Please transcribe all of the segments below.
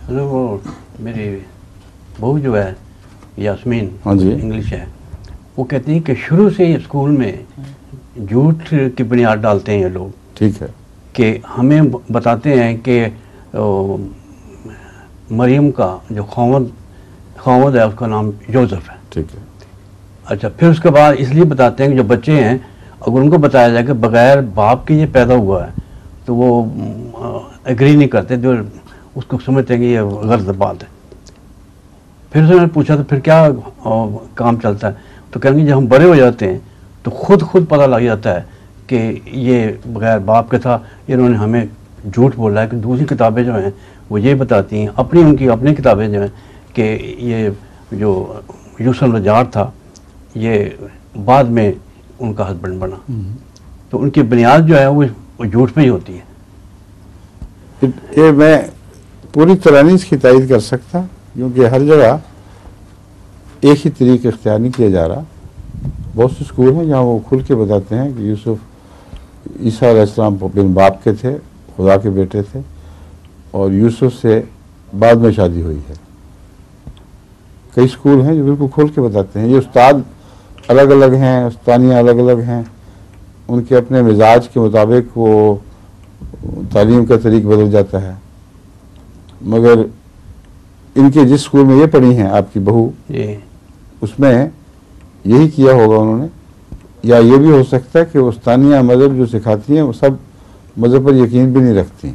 वो मेरी बहू जो है यास्मीन, हाँ जी, इंग्लिश है, वो कहती है कि शुरू से ही स्कूल में झूठ की बुनियाद डालते हैं ये लोग। ठीक है। कि हमें बताते हैं कि मरियम का जो खौवद है उसका नाम जोसेफ है। ठीक है। अच्छा, फिर उसके बाद इसलिए बताते हैं कि जो बच्चे हैं अगर उनको बताया जाए कि बगैर बाप के ये पैदा हुआ है तो वो एग्री नहीं करते, जो उसको समझते हैं कि ये गलत बात है। फिर उसने पूछा तो फिर क्या काम चलता है, तो कहेंगे जब हम बड़े हो जाते हैं तो खुद पता लग जाता है कि ये बगैर बाप के था, इन्होंने हमें झूठ बोला है। कि दूसरी किताबें जो हैं वो ये बताती हैं, अपनी किताबें जो हैं कि ये जो यूसुफ नज्जार था ये बाद में उनका हस्बैंड बना। तो उनकी बुनियाद जो है वो झूठ पे ही होती है। ये मैं पूरी तरह नहीं इसकी तायद कर सकता, क्योंकि हर जगह एक ही तरीका इख्तियार नहीं किया जा रहा। बहुत से स्कूल हैं जहाँ वो खुल के बताते हैं कि यूसुफ ईसा अलैहिस्सलाम बिन बाप के थे, खुदा के बेटे थे, और यूसुफ से बाद में शादी हुई है। कई स्कूल हैं जो बिल्कुल खोल के बताते हैं। ये उस्ताद अलग अलग हैं, उस्तानियाँ अलग अलग हैं, उनके अपने मिजाज के मुताबिक वो तालीम का तरीक बदल जाता है। मगर इनके जिस स्कूल में ये पढ़ी हैं आपकी बहू, उसमें यही किया होगा उन्होंने। या ये भी हो सकता है कि उस्तानिया मज़हब जो सिखाती हैं वो सब मज़हब पर यकीन भी नहीं रखती,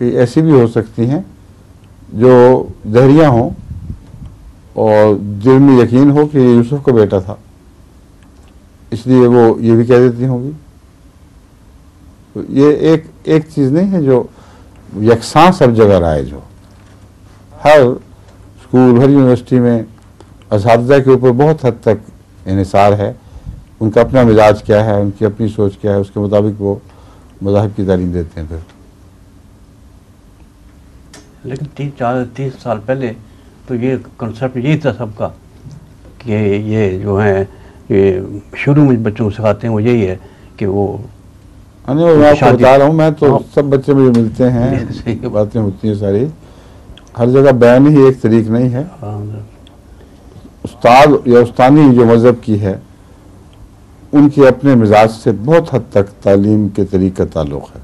कि ऐसी भी हो सकती हैं जो दहरिया हों और दिल में यकीन हो कि ये यूसुफ का बेटा था, इसलिए वो ये भी कह देती होंगी। तो ये एक चीज़ नहीं है जो यकसां सब जगह राइज हो। हर स्कूल, हर यूनिवर्सिटी में असातिज़ा के ऊपर बहुत हद तक इन्हिसार है। उनका अपना मिजाज क्या है, उनकी अपनी सोच क्या है, उसके मुताबिक वो मज़ाहिब की तालीम देते हैं। फिर लेकिन 30 साल पहले तो ये कॉन्सेप्ट यही था सबका कि ये जो है ये शुरू में बच्चों को सिखाते हैं वो यही है कि वो मैं आपको बता रहा हूँ, मैं तो सब बच्चे मुझे मिलते हैं, बातें होती हैं सारी, हर जगह बयान ही एक तरीक नहीं है। उस्ताद या उस्तानी जो मज़हब की है उनके अपने मिजाज से बहुत हद तक तालीम के तरीक़े का ताल्लुक़ है।